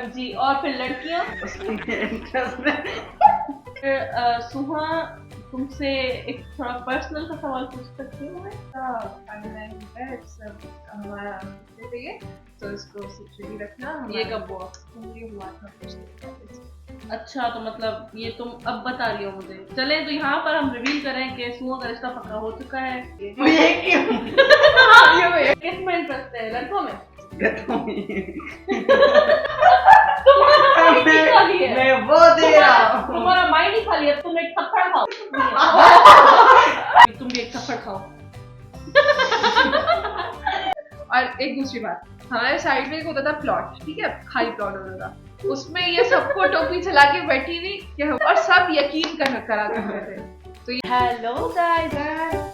जी। और फिर लड़कियां सुहा, तुमसे एक थोड़ा पर्सनल का सवाल पूछ सकती हूँ मैं? हमारा तो इसको सीक्रेटली रखना। ये कब हुआ? ये हुआ था कुछ। अच्छा, तो मतलब ये तुम अब बता रही हो मुझे। चले तो यहाँ पर हम रिवील करें कि सुहा का रिश्ता पक्का हो चुका है। ये क्यों? किस में इंटरेस्ट है? लड़कों में? मैं वो दे रहा हूँ। तुम्हारा माइंड ही खाली है। तुम एक थप्पड़ खाओ। तुम भी एक थप्पड़ खाओ। और एक दूसरी बात, हमारे साइड में एक होता था प्लॉट, ठीक है, खाली प्लॉट होता था, उसमें ये सबको टोपी चला के बैठी हुई और सब यकीन करा करते थे। तो हेलो गाइस,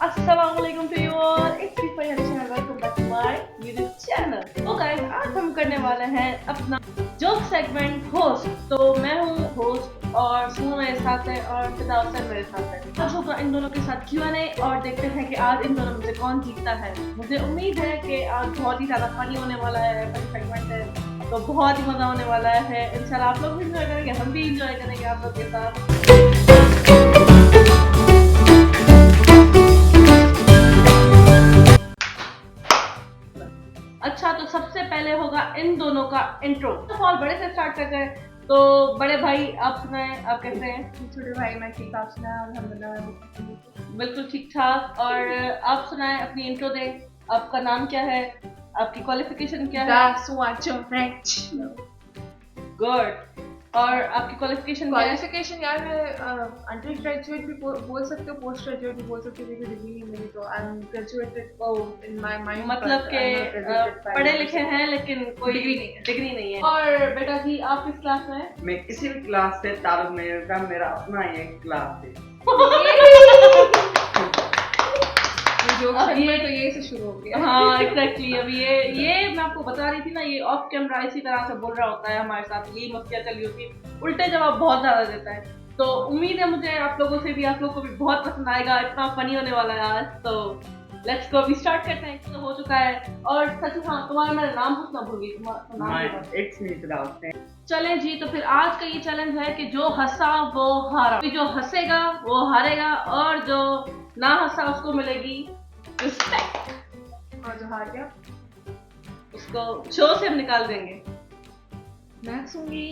अस्सलाम वालेकुम to you all. It's me Farhan channel, welcome back to my YouTube channel. तो गाइस, आज हम करने वाले हैं अपना जोक सेगमेंट होस्ट। तो मैं हूँ होस्ट और सुहा मेरे साथ है और फिदा हुसैन मेरे साथ है। अब होगा इन दोनों के साथ Q&A और देखते हैं कि आज इन दोनों में से कौन जीतता है। मुझे उम्मीद है कि आज बहुत ही ज्यादा फनी होने वाला है, फनी सेगमेंट है, तो बहुत ही मजा होने वाला है। इंशाल्लाह आप लोग भी इंजॉय करेंगे, हम भी इंजॉय करेंगे आप लोग के साथ। अच्छा, तो सबसे पहले होगा इन दोनों का इंट्रो। सवाल बड़े से स्टार्ट करते हैं। तो बड़े भाई आप सुनाएं, आप कैसे हैं? छोटे भाई मैं ठीक, आप सुनाएं? अल्हम्दुलिल्लाह बिल्कुल ठीक ठाक। और आप सुनाएं, अपनी इंट्रो दें। आपका नाम क्या है, आपकी क्वालिफिकेशन क्या है? गुड। और आपकी क्वालिफिकेशन क्या है? क्वालिफिकेशन यार मैं अंडर ग्रेजुएट भी बोल सकते हो, पोस्ट ग्रेजुएट भी बोल सकते हो, क्योंकि डिग्री नहीं मिली तो I am graduated in my mind. मतलब के पढ़े लिखे हैं लेकिन कोई डिग्री नहीं है। और बेटा जी, आप किस क्लास में हैं? मैं किसी भी क्लास से ताल्लुक नहीं रखता, मेरा अपना एक क्लास है। अब ये तो ये से शुरू हो गया। हाँ एग्जैक्टली। अब ये मैं आपको बता रही थी ना, ये ऑफ कैमरा इसी तरह से बोल रहा होता है हमारे साथ, यही मस्तियाँ चली होती है, उल्टे जवाब बहुत ज्यादा देता है। तो उम्मीद है मुझे आप लोगों से भी, आप लोगों को भी बहुत पसंद आएगा, इतना फनी होने वाला है आज। तो लेट्स गो, अभी स्टार्ट करते हैं। तो हो चुका है। और सच, हाँ, तुम्हारा मैं नाम पूछना भूल गई, तुम्हारा नाम। चलें जी, तो फिर आज का ये चैलेंज है कि जो हंसा वो हारा, जो हंसेगा वो हारेगा और जो ना हंसा उसको मिलेगी रिस्पेक्ट, और जो हार गया उसको शो से हम निकाल देंगे। मैं हंसूंगी।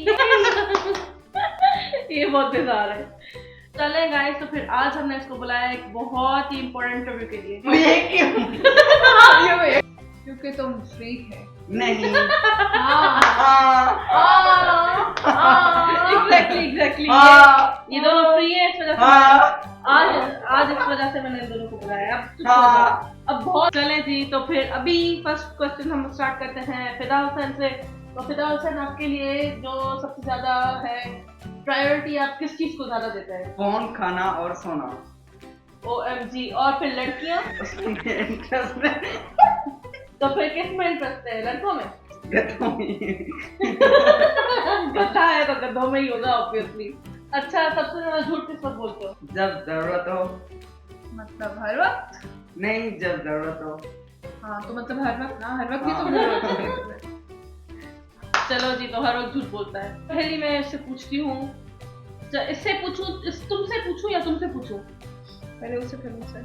ये बहुत बेजार है। चले गाइस, तो फिर आज हमने इसको बुलाया एक बहुत ही इम्पोर्टेंट इंटरव्यू के लिए। ये क्यों? क्योंकि तुम फ्री थे। नहीं। एग्जैक्टली ये दोनों फ्री है, इस वजह से आज इस वजह से मैंने इन दोनों को बुलाया। अब बहुत चले जी, तो फिर अभी फर्स्ट क्वेश्चन हम स्टार्ट करते हैं फिदा हुसैन से। तो फिदा हुसैन, आपके लिए जो सबसे ज्यादा है प्रायोरिटी, आप किस चीज को ज्यादा देते हैं? फोन, खाना और सोना। OMG। और फिर लड़कियां? उसमें इंटरेस्ट है। तो फिर किस में इंटरेस्ट है? लड़कों में? गधों में। गधा है तो गधों में ही होगा ऑब्वियसली। अच्छा, सबसे ज्यादा झूठ किस वक्त बोलते हो? जब जरूरत हो। मतलब हर वक्त? नहीं, जब जरूरत हो। हाँ, तो मतलब हर वक्त ना, हर वक्त ही तो जरूरत है। चलो जी, तो हर वक्त झूठ बोलता है। पहली मैं इससे पूछती हूँ, इससे पूछूं, तुमसे पूछूं या तुमसे पूछूं? पहले उससे फिर मुझसे।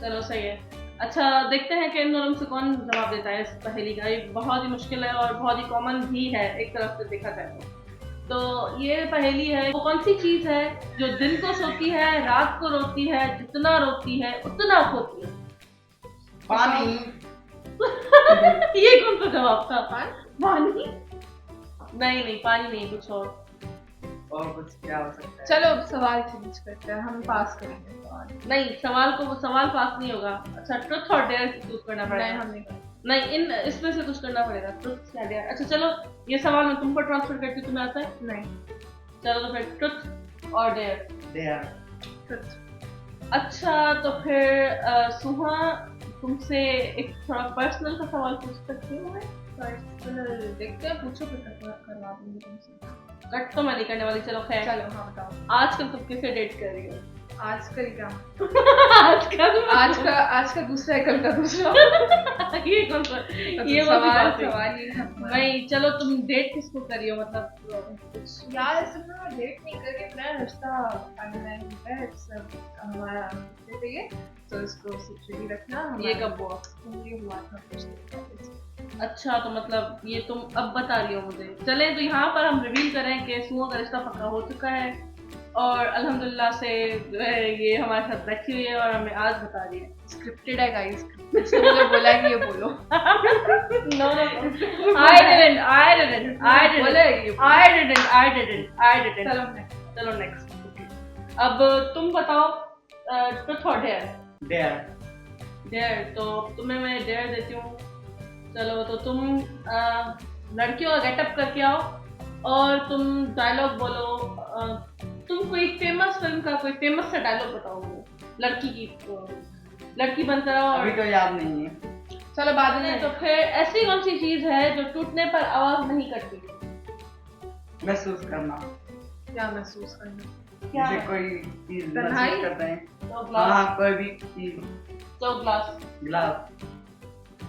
चलो सही है। अच्छा, देखते हैं कि इन दोनों में से कौन जवाब देता है इस पहेली का। ये बहुत ही मुश्किल है और बहुत ही कॉमन भी है एक तरफ से देखा जाए तो ये पहेली है, वो कौन सी चीज है जो दिन को सोती है, रात को रोती है, जितना रोती है उतना खोती है? पानी। ये कौन सा जवाब था? पानी? नहीं, पानी नहीं, कुछ और कुछ क्या हो सकता है? चलो सवाल चेंज करते हैं, हम पास करेंगे सवाल। नहीं, सवाल पास नहीं होगा। अच्छा, ट्रुथ और डेयर चूज करना पड़ेगा। नहीं, हम नहीं करेंगे। नहीं, इसमें से कुछ करना पड़ेगा, ट्रुथ या डेयर। अच्छा चलो, ये सवाल मैं तुमको ट्रांसफर करती हूँ, तुम्हें आता है? नहीं। चलो तो फिर ट्रुथ और डेयर। ट्रुथ। अच्छा, तो फिर सुहा, तुमसे एक थोड़ा पर्सनल का सवाल पूछ सकती हूँ मैं? पर्सनल देखते हैं, पूछो फिर करवा दूंगी तुमसे। कट तो मैं नहीं करने वाली। चलो खैर, चलो हाँ बताओ। आजकल तुम किसे डेट कर रही हो? आज का क्या? आज आज का दूसरा है, कल का दूसरा। ये कौन सा ये वो सवाल बात है। सवाल ही है। नहीं चलो तुम डेट किसको करी हो मतलब कुछ यार ऐसे ना डेट नहीं करके अपना रिश्ता फाइनलाइज होता है, सब हमारा रिश्ते पे, तो इसको सिक्योरिटी रखना। ये कब हुआ? ये हुआ था कुछ दिन पहले। अच्छा तो मतलब ये तुम अब बता रही हो मुझे। चले तो यहाँ पर हम रिवील करें कि सुमो का रिश्ता पक्का हो चुका है और अल्हम्दुलिल्लाह से ये हमारे साथ बैठी हुई है और हमें आज बता रही है। स्क्रिप्टेड है गाइस, इसने मुझे बोला कि ये बोलो। No, I didn't बोला है ये। I didn't। चलो next। चलो नेक्स्ट। अब तुम बताओ तो थोड़े डेयर तो तुम्हें मैं डेयर देती हूँ। चलो तो तुम लड़कियों का गेटअप करके आओ और तुम डायलॉग बोलो। तुम कोई फेमस फिल्म का कोई फेमस सा डायलॉग बताओ मुझे, लड़की की लड़की बनकर आओ। अभी तो याद नहीं है। चलो बाद में। तो फिर ऐसी कौन सी चीज है जो टूटने पर आवाज नहीं करती? महसूस करना, क्या महसूस करना? क्या जैसे है? कोई चीज तन्हाई? महसूस करते हैं। तो ग्लास हाँ, कोई भी चीज। तो ग्लास। गिलास।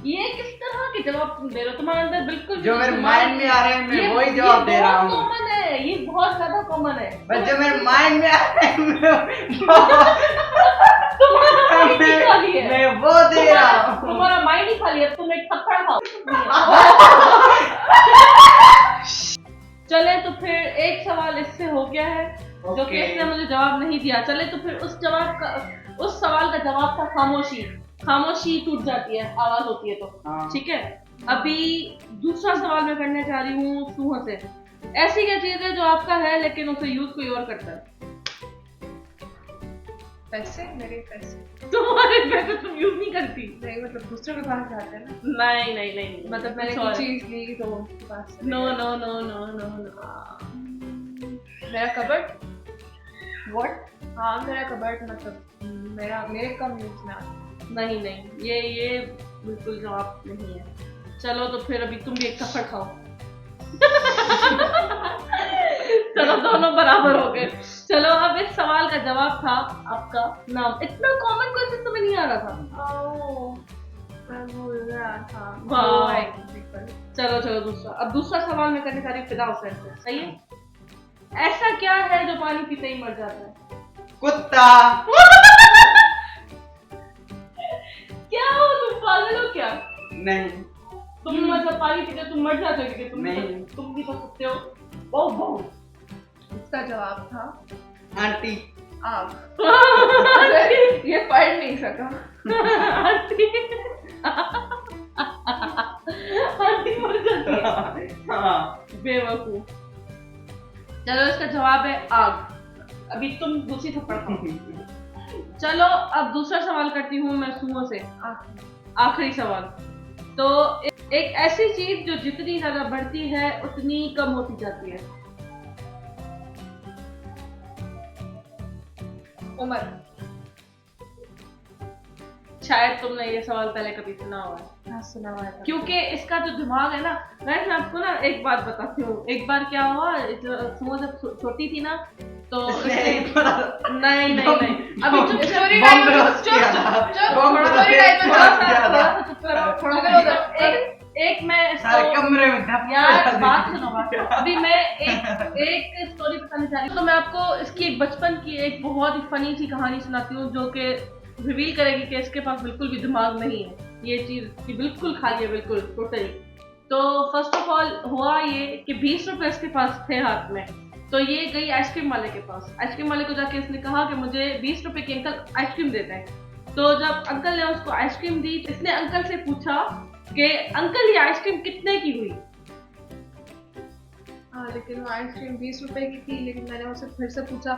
ये किस तरह के जवाब तुम दे रहे हो? तुम्हारे अंदर बिल्कुल जो मेरे माइंड में आ रहे हैं मैं वही ये जवाब दे रहा बहुत हूँ। कॉमन है, ये बहुत ज्यादा कॉमन है। बस जो मेरे माइंड में आ रहे हैं तुम्हारा माइंड ही खाली है। मैं वो दे रहा हूँ। तुम्हारा माइंड ही खाली है। तुम एक थप्पड़ खाओ। चले तो फिर एक सवाल इससे हो गया है जो कि इसने मुझे जवाब नहीं दिया। चले तो फिर उस सवाल का जवाब था खामोशी। खामोशी टूट जाती है, आवाज होती है तो। हाँ। ठीक है, अभी दूसरा सवाल मैं करने जा रही हूँ सूह से। ऐसी क्या चीज है जो आपका है लेकिन उसे यूज कोई और करता है? पैसे, मेरे पैसे। तुम्हारे पैसे तुम यूज नहीं करती? नहीं मतलब दूसरे के पास जाते हैं ना। नहीं मतलब मैंने कोई चीज ली तो उसके पास चले नो गए। No no no no no. मेरा कबर्ड। व्हाट? हाँ मेरा कबर्ड, मतलब मेरे कम यूज में आता है। नहीं ये बिल्कुल जवाब नहीं है। चलो तो फिर अभी तुम भी एक थप्पड़ खाओ। चलो दोनों बराबर हो गए। चलो अब इस सवाल का जवाब था आपका नाम। इतना कॉमन क्वेश्चन तुम्हें नहीं आ रहा था? मैं भूल गया था। वाह। चलो दूसरा। अब दूसरा सवाल मैं करने जा रही हूँ फिदा हुसैन से। सही है? ऐसा क्या है जो पानी पीते ही मर जाता है? कुत्ता। क्या हो तुम, पागल हो क्या? नहीं। तुम मतलब पानी पीते तुम मर जाते हो क्योंकि नहीं। तुम भी तो कुत्ते हो। बहुत इसका जवाब था आंटी। आग। ये पढ़ नहीं सका। आंटी मर जाती है। हाँ। बेवकूफ। चलो इसका जवाब है आग। अभी तुम दूसरी थप्पड़ खाओ। चलो अब दूसरा सवाल करती हूँ मैं सुमो से। आखिरी सवाल। तो एक ऐसी चीज जो जितनी ज्यादा बढ़ती है उतनी कम होती जाती है। उम्र। शायद तुमने ये सवाल पहले कभी सुना हुआ है। हाँ सुना हुआ है। क्योंकि इसका जो दिमाग है ना, मैं आपको ना एक बात बताती हूँ। एक बार क्या हुआ, सुमो जब छोटी थी ना तो नहीं अभी चुप स्टोरी बम टाइम ब्लास्ट किया था। बम स्टोरी टाइम ब्लास्ट किया था। चुप करो थोड़ा। एक मैं सारे इसको कमरे में धप यार बात सुनो। अभी मैं एक स्टोरी बताने जा रही हूँ। तो मैं आपको इसकी एक बचपन की एक बहुत ही फनी सी कहानी सुनाती हूँ जो कि रिवील करेगी कि इसके पास बिल्कुल भी दिमाग नहीं है। ये चीज की बिल्कुल खाली है, बिल्कुल टोटली। तो फर्स्ट ऑफ ऑल हुआ ये कि 20 रुपए इसके पास थे हाथ में। तो ये गई आइसक्रीम वाले के पास। आइसक्रीम वाले को जाके इसने कहा कि मुझे 20 रुपए की अंकल आइसक्रीम देते हैं। तो जब अंकल ने उसको आइसक्रीम दी, इसने अंकल से पूछा कि अंकल ये आइसक्रीम कितने की हुई? हाँ लेकिन वो आइसक्रीम 20 रुपए की थी, लेकिन मैंने उससे फिर से पूछा।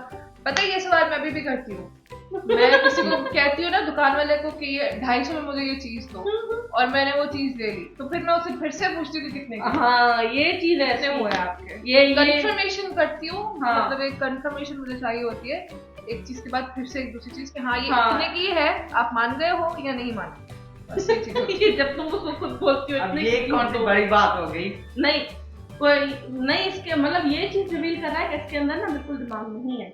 पता है ये सवाल मैं अभी भी करती हूँ। मैं किसी को कहती हूँ ना दुकान वाले को कि ये 250 में मुझे ये चीज दो, और मैंने वो चीज ले ली, तो फिर मैं उससे फिर से पूछती हूँ कि कितने की। हाँ ये चीज ऐसे ऐसे हुआ हुआ है। है आपके। ये कंफर्मेशन करती हूँ। हाँ। मतलब एक कंफर्मेशन मुझे चाहिए होती है एक चीज के बाद फिर से एक दूसरी चीज कि हाँ ये हाँ। इतने की है, आप मान गए हो या नहीं माने। बस ये चीज होती है। ये जब तुम उसको खुद बोलती हो अब इतने ये की कौन सी तो- बड़ी बात हो गई। नहीं कोई नहीं, इसके मतलब ये चीज रिवील कर रहा है कि इसके अंदर ना बिल्कुल दिमाग नहीं है।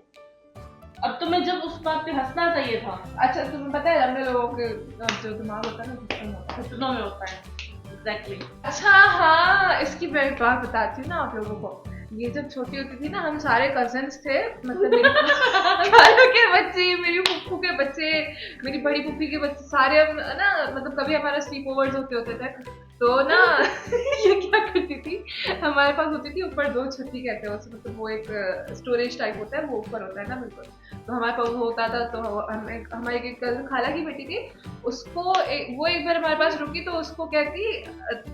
अब तुम्हें जब उस बात पे हंसना चाहिए था। अच्छा तुम्हें पता है लंबे लोगों के जो दिमाग होता है ना घुटनों में होता है। घुटनों में होता है। एग्जैक्टली। अच्छा हाँ, इसकी मैं एक बात बताती हूँ ना आप लोगों को। ये जब छोटी होती थी ना, हम सारे कजन्स थे, मतलब मेरी खालों के बच्चे, मेरी फूफू के बच्चे, मेरी बड़ी फूफी के बच्चे, सारे हम ना, मतलब कभी हमारा स्लीप ओवर्स होते थे तो ना ये क्या करती थी, हमारे पास होती थी ऊपर 2 छत्ती कहते हैं उसे, मतलब वो एक स्टोरेज टाइप होता है, वो ऊपर होता है ना बिल्कुल। तो हमारे पास वो होता था, तो हमारी एक खाला की बेटी थी, उसको वो एक बार हमारे पास रुकी तो उसको कहती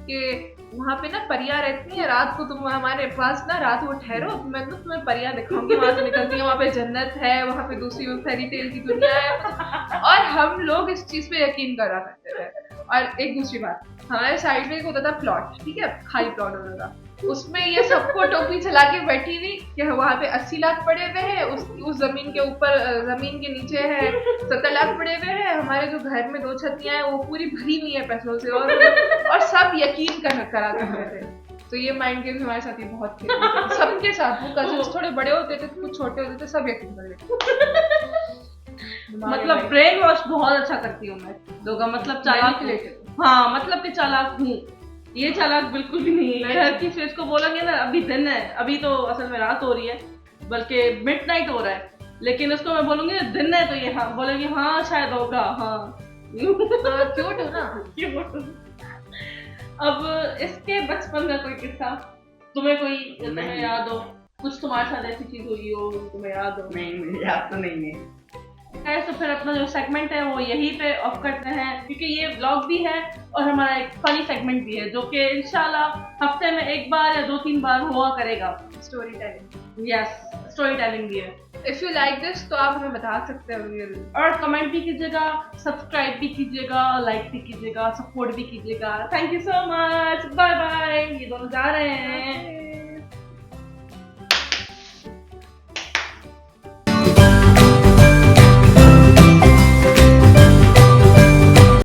कि वहाँ पे ना परियां रहती हैं, रात को तुम हमारे पास ना रात को ठहरो, मैं तो तुम्हें परियां दिखाऊंगी, वहां से निकलती है, वहाँ पे जन्नत है, वहाँ पे दूसरी फेरी टेल की दुनिया है। और हम लोग इस चीज पे यकीन करा करते थे। और एक दूसरी बात, हमारे साइड में एक होता था प्लॉट, ठीक है, खाली प्लॉट होता था, उसमें ये सबको टोपी चला के बैठी हुई कि वहाँ पे 80 लाख पड़े हुए हैं, उस जमीन के ऊपर, जमीन के नीचे है 70 लाख पड़े हुए हैं, हमारे जो घर में 2 छत्तियां हैं वो पूरी भरी हुई है पैसों से, और सब यकीन करा करते थे। तो ये माइंड गेम हमारे साथ ही बहुत खेलते थे, सबके साथ। वो कजिन्स थोड़े बड़े होते थे, कुछ छोटे होते थे, सब यकीन कर लेते। मतलब ब्रेन वॉश बहुत अच्छा करती हूँ मैं लोगों का, मतलब चालाक हूँ। हाँ, मतलब कि चालाक हूँ, ये चालाक बिल्कुल भी नहीं है। हर किसी चीज को बोलेंगे ना, अभी दिन है, अभी तो असल में रात हो रही है, बल्कि मिडनाइट हो रहा है, लेकिन उसको मैं बोलूंगी दिन है तो ये हाँ बोलेगी, हाँ शायद होगा, हाँ क्यूट हो ना, क्यूट। अब इसके बचपन का कोई किस्सा तुम्हें तुम्हें याद हो, कुछ तुम्हारे साथ ऐसी चीज हुई हो तुम्हें याद हो? नहीं, मुझे याद तो नहीं है। तो फिर अपना जो सेगमेंट है वो यहीं पे ऑफ करते हैं, क्योंकि ये व्लॉग भी है और हमारा एक फनी सेगमेंट भी है, जो कि इंशाल्लाह हफ्ते में 1 बार या 2-3 बार हुआ करेगा। Story telling. Yes, story telling भी है। इफ यू लाइक दिस तो आप हमें बता सकते हो, और कमेंट भी कीजिएगा, सब्सक्राइब भी कीजिएगा, लाइक भी कीजिएगा, सपोर्ट भी कीजिएगा। Thank you so much, bye bye. ये दोनों जा रहे हैं।